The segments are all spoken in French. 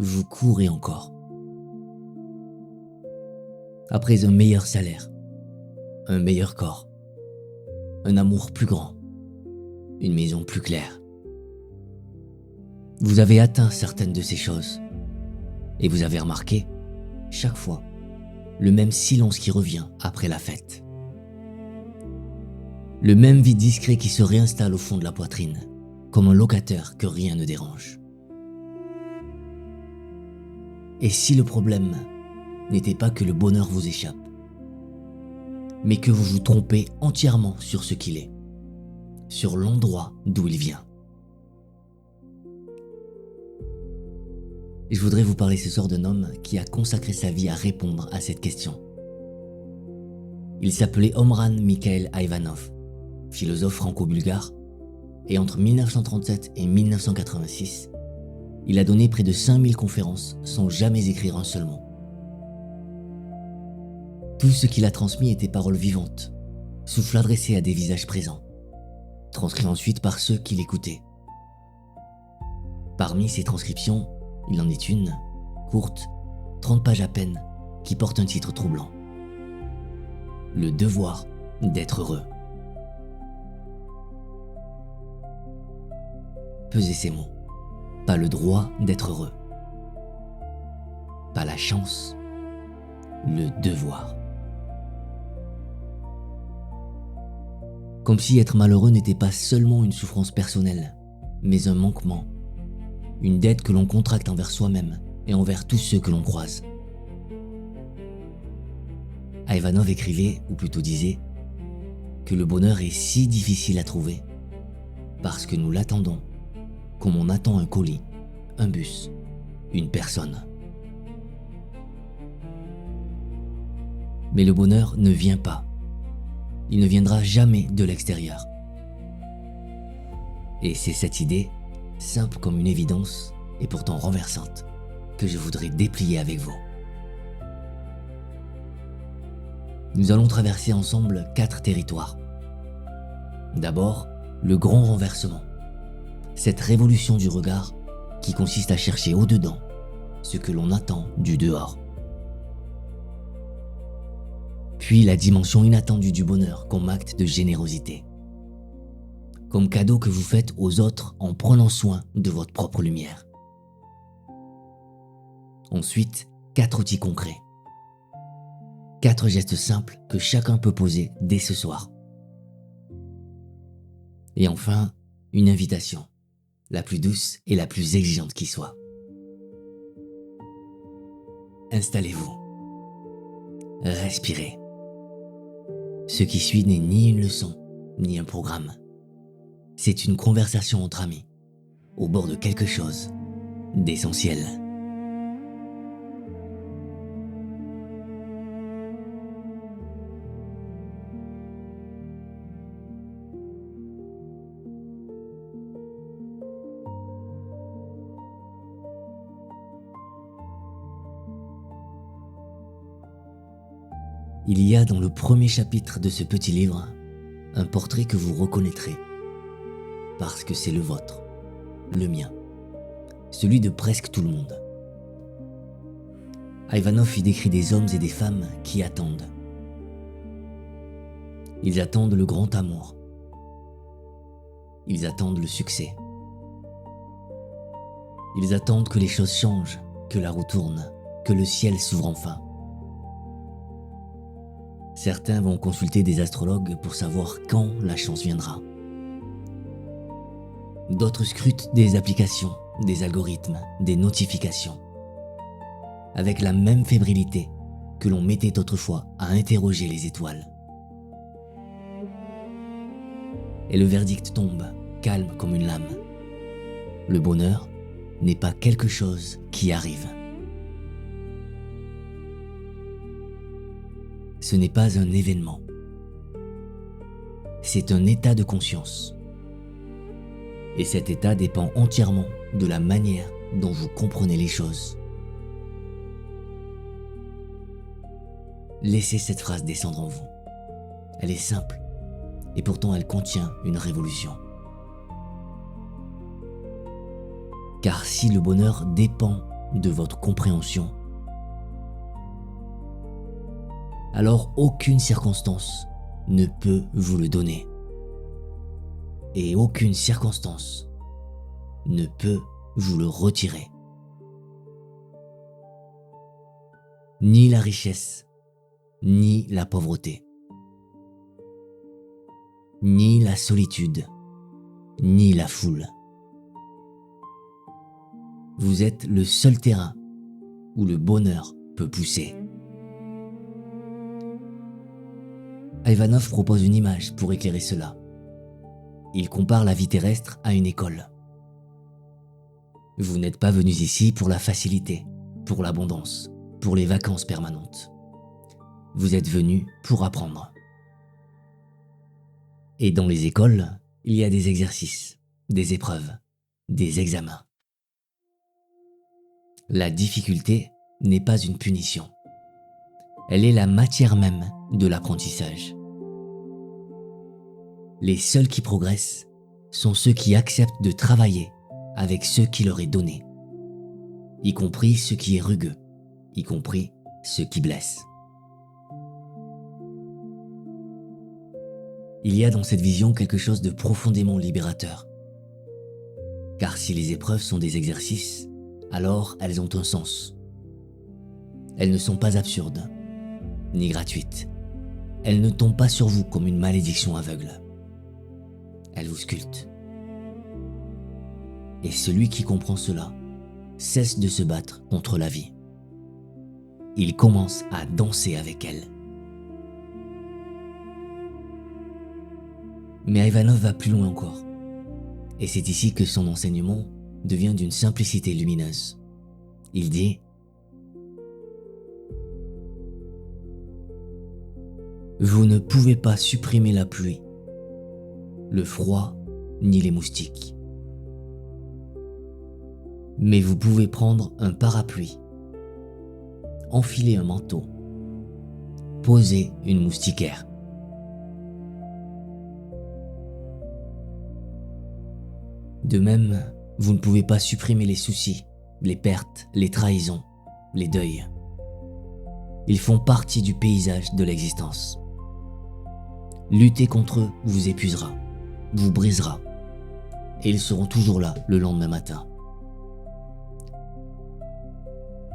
vous courez encore. Après un meilleur salaire, un meilleur corps, un amour plus grand, une maison plus claire. Vous avez atteint certaines de ces choses et vous avez remarqué, chaque fois, le même silence qui revient après la fête. Le même vide discret qui se réinstalle au fond de la poitrine, comme un locataire que rien ne dérange. Et si le problème n'était pas que le bonheur vous échappe, mais que vous vous trompez entièrement sur ce qu'il est, sur l'endroit d'où il vient. Je voudrais vous parler ce soir d'un homme qui a consacré sa vie à répondre à cette question. Il s'appelait Omran Mikhail Aïvanhov, philosophe franco-bulgare, et entre 1937 et 1986, il a donné près de 5000 conférences sans jamais écrire un seul mot. Tout ce qu'il a transmis était paroles vivantes, souffle adressé à des visages présents, transcrit ensuite par ceux qui l'écoutaient. Parmi ces transcriptions, il en est une, courte, 30 pages à peine, qui porte un titre troublant. Le devoir d'être heureux. Pesez ces mots. Pas le droit d'être heureux. Pas la chance. Le devoir. Comme si être malheureux n'était pas seulement une souffrance personnelle, mais un manquement. Une dette que l'on contracte envers soi-même et envers tous ceux que l'on croise. Aïvanhov écrivait, ou plutôt disait, que le bonheur est si difficile à trouver parce que nous l'attendons comme on attend un colis, un bus, une personne. Mais le bonheur ne vient pas. Il ne viendra jamais de l'extérieur. Et c'est cette idée, simple comme une évidence et pourtant renversante, que je voudrais déplier avec vous. Nous allons traverser ensemble 4 territoires. D'abord, le grand renversement. Cette révolution du regard qui consiste à chercher au-dedans ce que l'on attend du dehors. Puis la dimension inattendue du bonheur comme acte de générosité. Comme cadeau que vous faites aux autres en prenant soin de votre propre lumière. Ensuite, 4 outils concrets. 4 gestes simples que chacun peut poser dès ce soir. Et enfin, une invitation, la plus douce et la plus exigeante qui soit. Installez-vous. Respirez. Ce qui suit n'est ni une leçon, ni un programme. C'est une conversation entre amis, au bord de quelque chose d'essentiel. Il y a dans le premier chapitre de ce petit livre un portrait que vous reconnaîtrez, parce que c'est le vôtre, le mien, celui de presque tout le monde. Aïvanhov y décrit des hommes et des femmes qui attendent. Ils attendent le grand amour. Ils attendent le succès. Ils attendent que les choses changent, que la roue tourne, que le ciel s'ouvre enfin. Certains vont consulter des astrologues pour savoir quand la chance viendra. D'autres scrutent des applications, des algorithmes, des notifications. Avec la même fébrilité que l'on mettait autrefois à interroger les étoiles. Et le verdict tombe, calme comme une lame. Le bonheur n'est pas quelque chose qui arrive. Ce n'est pas un événement. C'est un état de conscience. Et cet état dépend entièrement de la manière dont vous comprenez les choses. Laissez cette phrase descendre en vous. Elle est simple, et pourtant elle contient une révolution. Car si le bonheur dépend de votre compréhension, alors aucune circonstance ne peut vous le donner. Et aucune circonstance ne peut vous le retirer. Ni la richesse, ni la pauvreté, ni la solitude, ni la foule. Vous êtes le seul terrain où le bonheur peut pousser. Ivanov propose une image pour éclairer cela. Il compare la vie terrestre à une école. Vous n'êtes pas venus ici pour la facilité, pour l'abondance, pour les vacances permanentes. Vous êtes venus pour apprendre. Et dans les écoles, il y a des exercices, des épreuves, des examens. La difficulté n'est pas une punition. Elle est la matière même de l'apprentissage. Les seuls qui progressent sont ceux qui acceptent de travailler avec ce qui leur est donné, y compris ce qui est rugueux, y compris ce qui blesse. Il y a dans cette vision quelque chose de profondément libérateur. Car si les épreuves sont des exercices, alors elles ont un sens. Elles ne sont pas absurdes, ni gratuites. Elles ne tombent pas sur vous comme une malédiction aveugle. Elles vous sculptent. Et celui qui comprend cela cesse de se battre contre la vie. Il commence à danser avec elle. Mais Ivanov va plus loin encore. Et c'est ici que son enseignement devient d'une simplicité lumineuse. Il dit : vous ne pouvez pas supprimer la pluie, le froid, ni les moustiques. Mais vous pouvez prendre un parapluie, enfiler un manteau, poser une moustiquaire. De même, vous ne pouvez pas supprimer les soucis, les pertes, les trahisons, les deuils. Ils font partie du paysage de l'existence. Lutter contre eux vous épuisera, vous brisera, et ils seront toujours là le lendemain matin.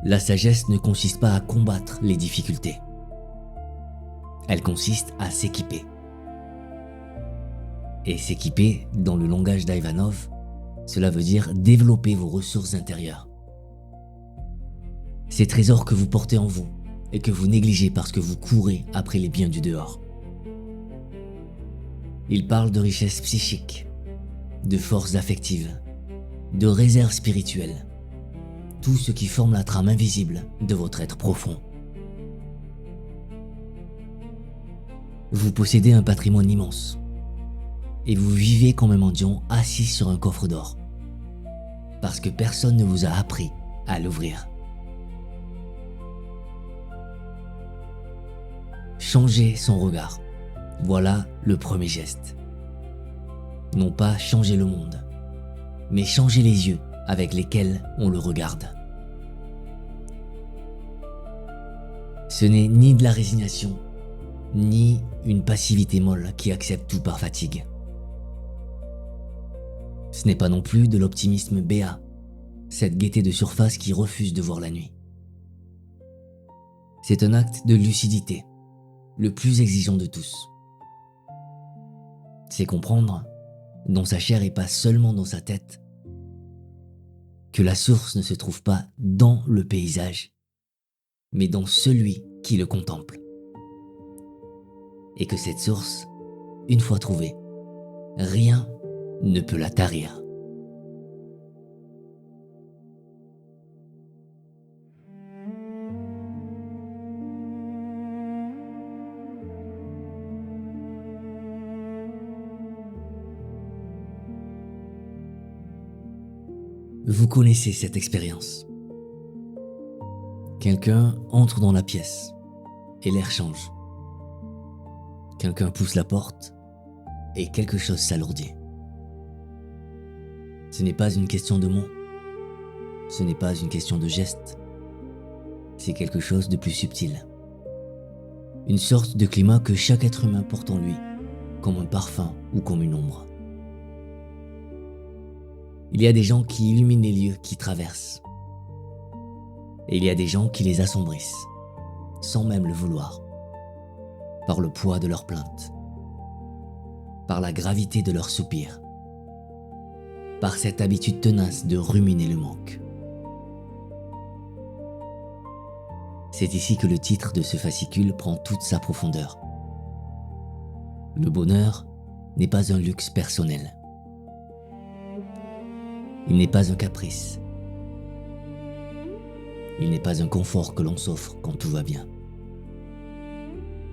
La sagesse ne consiste pas à combattre les difficultés. Elle consiste à s'équiper. Et s'équiper, dans le langage d'Ivanov, cela veut dire développer vos ressources intérieures. Ces trésors que vous portez en vous et que vous négligez parce que vous courez après les biens du dehors. Il parle de richesse psychique, de force affective, de réserve spirituelle, tout ce qui forme la trame invisible de votre être profond. Vous possédez un patrimoine immense et vous vivez comme un mendiant assis sur un coffre d'or parce que personne ne vous a appris à l'ouvrir. Changer son regard, voilà le premier geste. Non pas changer le monde, mais changer les yeux avec lesquels on le regarde. Ce n'est ni de la résignation, ni une passivité molle qui accepte tout par fatigue. Ce n'est pas non plus de l'optimisme béat, cette gaieté de surface qui refuse de voir la nuit. C'est un acte de lucidité, le plus exigeant de tous. C'est comprendre, dans sa chair et pas seulement dans sa tête, que la source ne se trouve pas dans le paysage, mais dans celui qui le contemple. Et que cette source, une fois trouvée, rien ne peut la tarir. Vous connaissez cette expérience. Quelqu'un entre dans la pièce et l'air change. Quelqu'un pousse la porte et quelque chose s'alourdit. Ce n'est pas une question de mots, ce n'est pas une question de geste, c'est quelque chose de plus subtil. Une sorte de climat que chaque être humain porte en lui, comme un parfum ou comme une ombre. Il y a des gens qui illuminent les lieux qu'ils traversent. Et il y a des gens qui les assombrissent, sans même le vouloir, par le poids de leurs plaintes, par la gravité de leurs soupirs, par cette habitude tenace de ruminer le manque. C'est ici que le titre de ce fascicule prend toute sa profondeur. Le bonheur n'est pas un luxe personnel. Il n'est pas un caprice. Il n'est pas un confort que l'on s'offre quand tout va bien.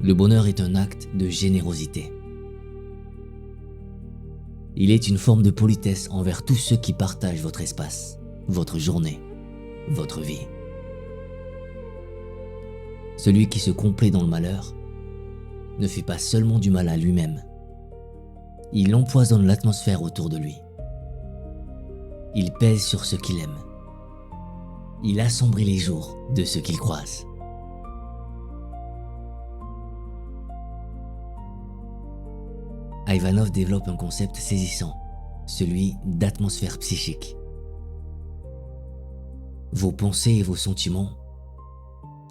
Le bonheur est un acte de générosité. Il est une forme de politesse envers tous ceux qui partagent votre espace, votre journée, votre vie. Celui qui se complaît dans le malheur ne fait pas seulement du mal à lui-même, il empoisonne l'atmosphère autour de lui. Il pèse sur ceux qu'il aime. Il assombrit les jours de ceux qu'il croise. Ivanov développe un concept saisissant, celui d'atmosphère psychique. Vos pensées et vos sentiments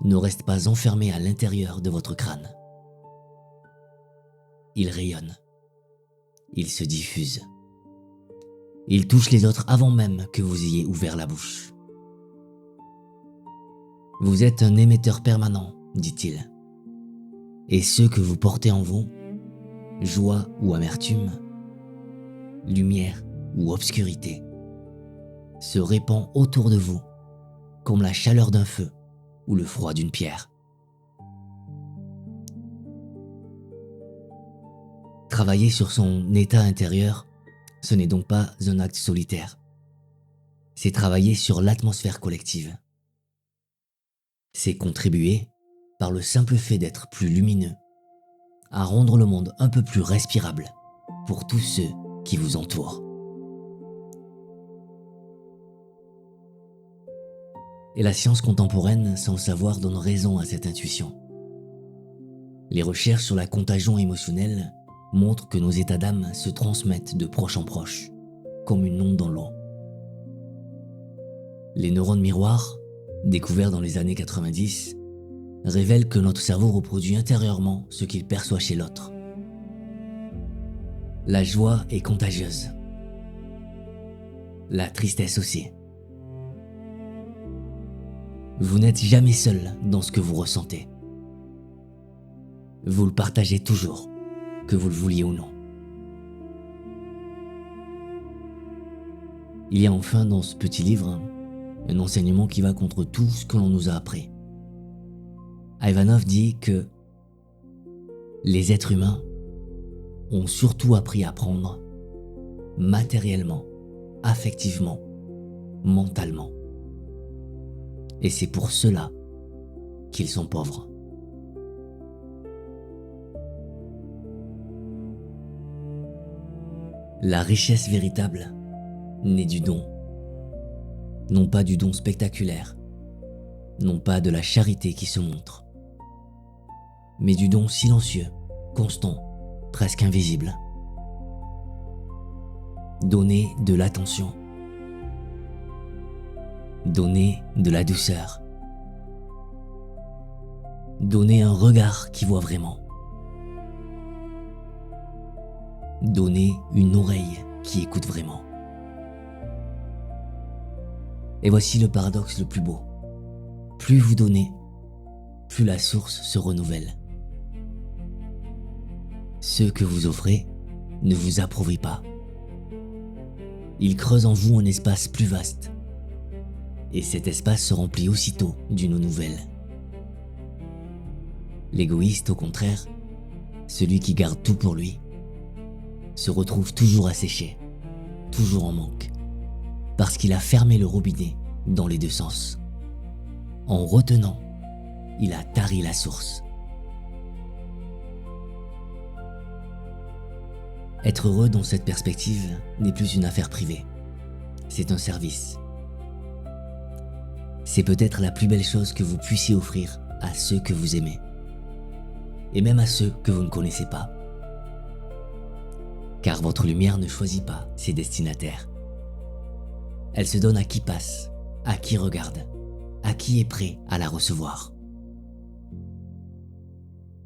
ne restent pas enfermés à l'intérieur de votre crâne. Ils rayonnent. Ils se diffusent. Ils touchent les autres avant même que vous ayez ouvert la bouche. Vous êtes un émetteur permanent, dit-il. Et ce que vous portez en vous, joie ou amertume, lumière ou obscurité, se répand autour de vous comme la chaleur d'un feu ou le froid d'une pierre. Travailler sur son état intérieur, ce n'est donc pas un acte solitaire. C'est travailler sur l'atmosphère collective. C'est contribuer, par le simple fait d'être plus lumineux, à rendre le monde un peu plus respirable pour tous ceux qui vous entourent. Et la science contemporaine, sans le savoir, donne raison à cette intuition. Les recherches sur la contagion émotionnelle montrent que nos états d'âme se transmettent de proche en proche, comme une onde dans l'eau. Les neurones miroirs, découverts dans les années 90, révèlent que notre cerveau reproduit intérieurement ce qu'il perçoit chez l'autre. La joie est contagieuse. La tristesse aussi. Vous n'êtes jamais seul dans ce que vous ressentez. Vous le partagez toujours, que vous le vouliez ou non. Il y a enfin dans ce petit livre un enseignement qui va contre tout ce que l'on nous a appris. Ivanov dit que les êtres humains ont surtout appris à prendre matériellement, affectivement, mentalement. Et c'est pour cela qu'ils sont pauvres. La richesse véritable naît du don. Non pas du don spectaculaire, non pas de la charité qui se montre, mais du don silencieux, constant, presque invisible. Donner de l'attention. Donner de la douceur. Donner un regard qui voit vraiment. Donner une oreille qui écoute vraiment. Et voici le paradoxe le plus beau. Plus vous donnez, plus la source se renouvelle. Ce que vous offrez ne vous appauvrit pas. Il creuse en vous un espace plus vaste. Et cet espace se remplit aussitôt d'une eau nouvelle. L'égoïste, au contraire, celui qui garde tout pour lui, se retrouve toujours asséché, toujours en manque, parce qu'il a fermé le robinet dans les deux sens. En retenant, il a tari la source. Être heureux dans cette perspective n'est plus une affaire privée, c'est un service. c'est peut-être la plus belle chose que vous puissiez offrir à ceux que vous aimez, et même à ceux que vous ne connaissez pas. Car votre lumière ne choisit pas ses destinataires. Elle se donne à qui passe, à qui regarde, à qui est prêt à la recevoir.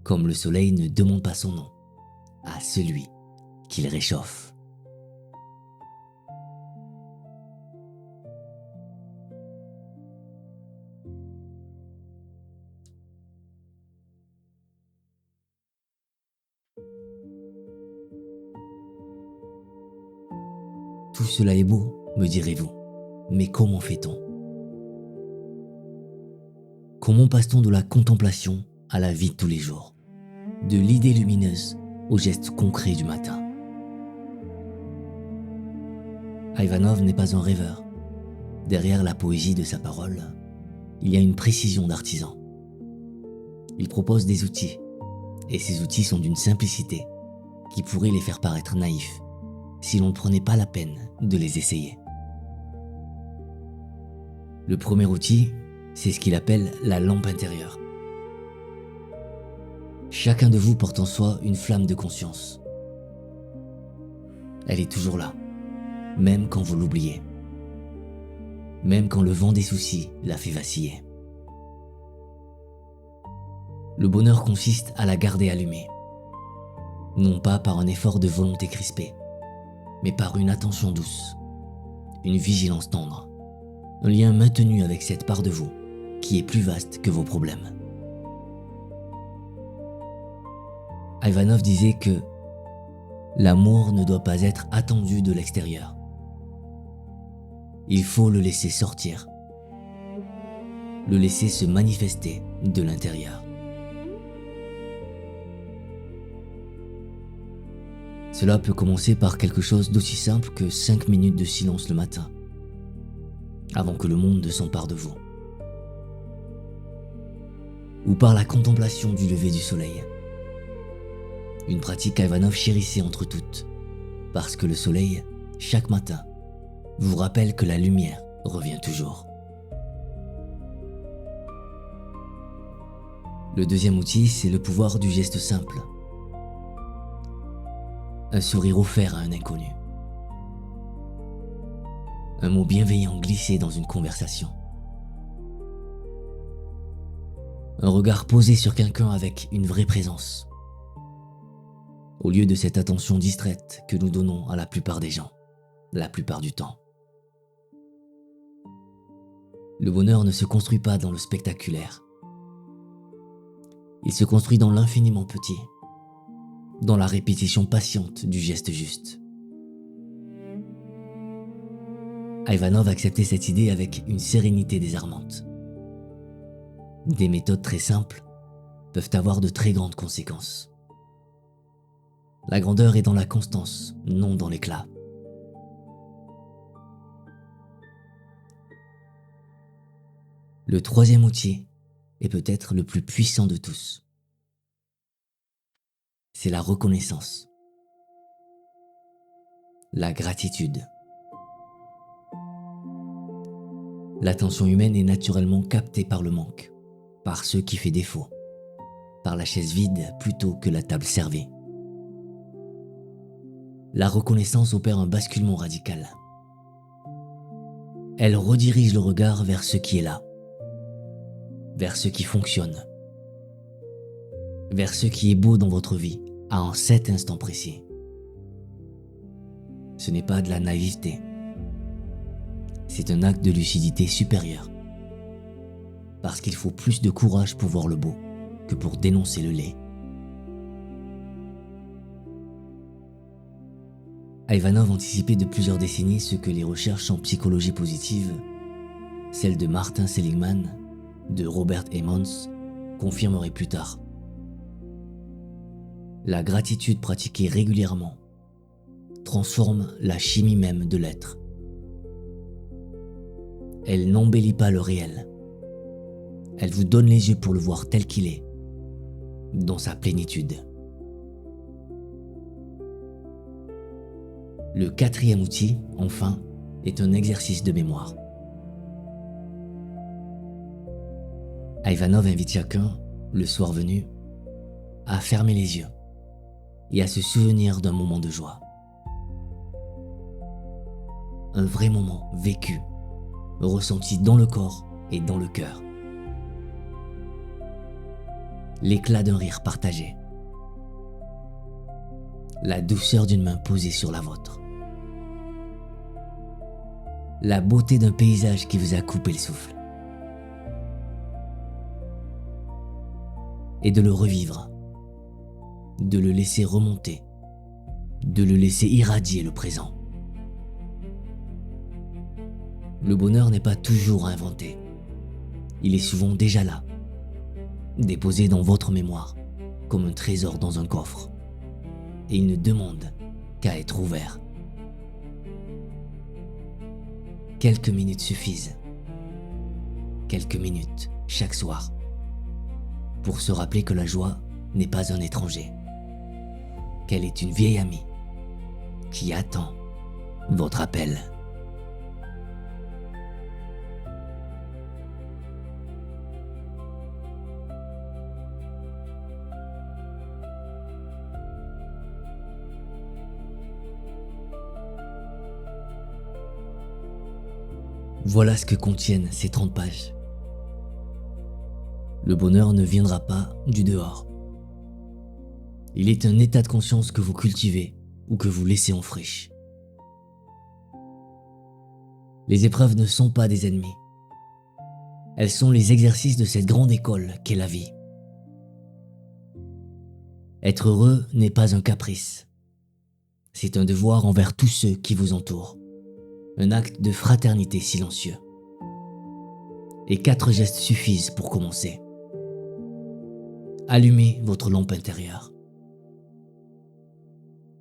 Comme le soleil ne demande pas son nom à celui qu'il réchauffe. Tout cela est beau, me direz-vous, mais comment fait-on? Comment passe-t-on de la contemplation à la vie de tous les jours, de l'idée lumineuse au geste concret du matin? Ivanov n'est pas un rêveur. Derrière la poésie de sa parole, il y a une précision d'artisan. Il propose des outils, et ces outils sont d'une simplicité qui pourrait les faire paraître naïfs si l'on ne prenait pas la peine de les essayer. Le premier outil, c'est ce qu'il appelle la lampe intérieure. Chacun de vous porte en soi une flamme de conscience. Elle est toujours là, même quand vous l'oubliez, même quand le vent des soucis la fait vaciller. Le bonheur consiste à la garder allumée, non pas par un effort de volonté crispée, mais par une attention douce, une vigilance tendre, un lien maintenu avec cette part de vous qui est plus vaste que vos problèmes. Ivanov disait que l'amour ne doit pas être attendu de l'extérieur. Il faut le laisser sortir, le laisser se manifester de l'intérieur. Cela peut commencer par quelque chose d'aussi simple que 5 minutes de silence le matin, avant que le monde ne s'empare de vous. Ou par la contemplation du lever du soleil. Une pratique qu'Ivanov chérissait entre toutes, parce que le soleil, chaque matin, vous rappelle que la lumière revient toujours. Le deuxième outil, c'est le pouvoir du geste simple. Un sourire offert à un inconnu. Un mot bienveillant glissé dans une conversation. Un regard posé sur quelqu'un avec une vraie présence. Au lieu de cette attention distraite que nous donnons à la plupart des gens, la plupart du temps. Le bonheur ne se construit pas dans le spectaculaire. Il se construit dans l'infiniment petit, dans la répétition patiente du geste juste. Ivanov acceptait cette idée avec une sérénité désarmante. Des méthodes très simples peuvent avoir de très grandes conséquences. La grandeur est dans la constance, non dans l'éclat. Le troisième outil est peut-être le plus puissant de tous. C'est la reconnaissance. La gratitude. L'attention humaine est naturellement captée par le manque, par ce qui fait défaut, par la chaise vide plutôt que la table servie. La reconnaissance opère un basculement radical. Elle redirige le regard vers ce qui est là, vers ce qui fonctionne, vers ce qui est beau dans votre vie à cet instant précis. Ce n'est pas de la naïveté, c'est un acte de lucidité supérieure, parce qu'il faut plus de courage pour voir le beau que pour dénoncer le laid. Ivanov anticipait de plusieurs décennies ce que les recherches en psychologie positive, celles de Martin Seligman, de Robert Emmons, confirmeraient plus tard. La gratitude pratiquée régulièrement transforme la chimie même de l'être. Elle n'embellit pas le réel. Elle vous donne les yeux pour le voir tel qu'il est, dans sa plénitude. Le quatrième outil, enfin, est un exercice de mémoire. Ivanov invite chacun, le soir venu, à fermer les yeux et à se souvenir d'un moment de joie. Un vrai moment vécu, ressenti dans le corps et dans le cœur. L'éclat d'un rire partagé. La douceur d'une main posée sur la vôtre. La beauté d'un paysage qui vous a coupé le souffle. Et de le revivre, de le laisser remonter, de le laisser irradier le présent. Le bonheur n'est pas toujours à inventer. Il est souvent déjà là, déposé dans votre mémoire, comme un trésor dans un coffre. Et il ne demande qu'à être ouvert. Quelques minutes suffisent. Quelques minutes chaque soir. Pour se rappeler que la joie n'est pas un étranger. Qu'elle est une vieille amie qui attend votre appel. Voilà ce que contiennent ces 30 pages. Le bonheur ne viendra pas du dehors. Il est un état de conscience que vous cultivez ou que vous laissez en friche. Les épreuves ne sont pas des ennemis. Elles sont les exercices de cette grande école qu'est la vie. Être heureux n'est pas un caprice. C'est un devoir envers tous ceux qui vous entourent. Un acte de fraternité silencieux. Et 4 gestes suffisent pour commencer. Allumez votre lampe intérieure.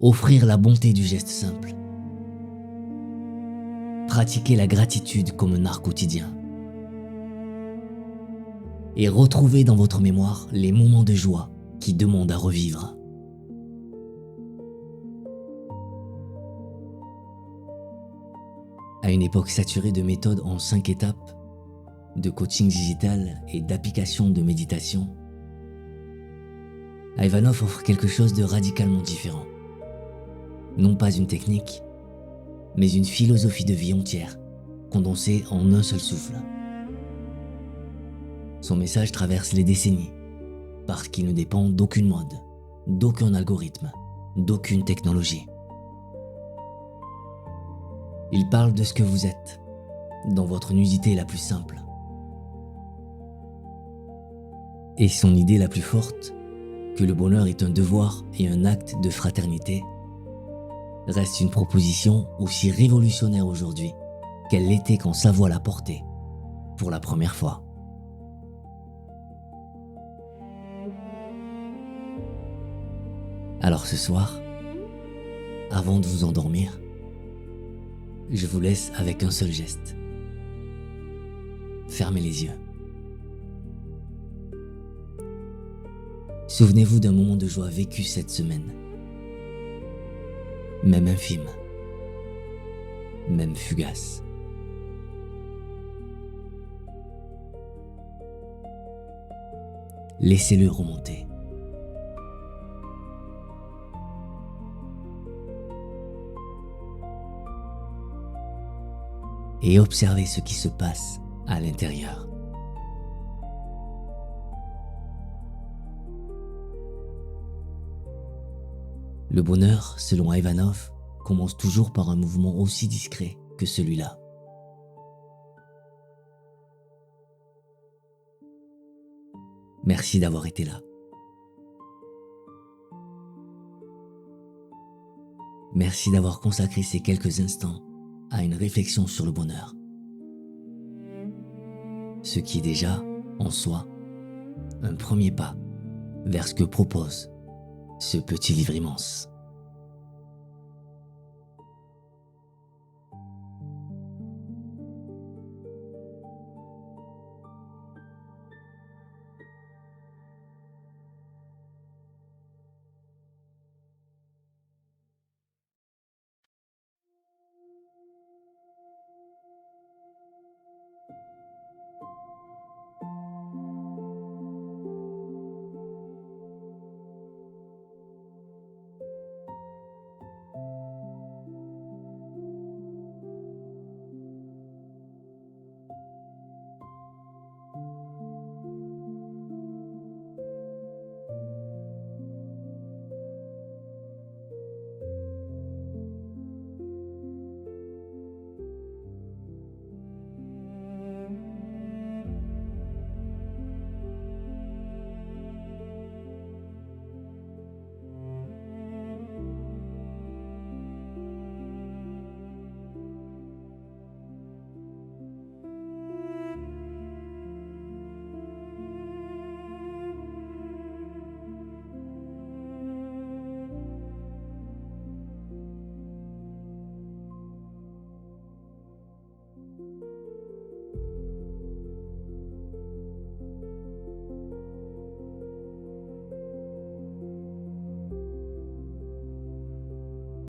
Offrir la bonté du geste simple. Pratiquer la gratitude comme un art quotidien. Et retrouver dans votre mémoire les moments de joie qui demandent à revivre. À une époque saturée de méthodes en 5 étapes, de coaching digital et d'applications de méditation, Ivanov offre quelque chose de radicalement différent. Non pas une technique, mais une philosophie de vie entière, condensée en un seul souffle. Son message traverse les décennies, parce qu'il ne dépend d'aucune mode, d'aucun algorithme, d'aucune technologie. Il parle de ce que vous êtes, dans votre nudité la plus simple. Et son idée la plus forte, que le bonheur est un devoir et un acte de fraternité, reste une proposition aussi révolutionnaire aujourd'hui qu'elle l'était quand sa voix l'a portée pour la première fois. Alors ce soir, avant de vous endormir, je vous laisse avec un seul geste. Fermez les yeux. Souvenez-vous d'un moment de joie vécu cette semaine. Même infime. Même fugace. Laissez-le remonter. Et observez ce qui se passe à l'intérieur. Le bonheur, selon Ivanov, commence toujours par un mouvement aussi discret que celui-là. Merci d'avoir été là. Merci d'avoir consacré ces quelques instants à une réflexion sur le bonheur. Ce qui est déjà, en soi, un premier pas vers ce que propose ce petit livre immense.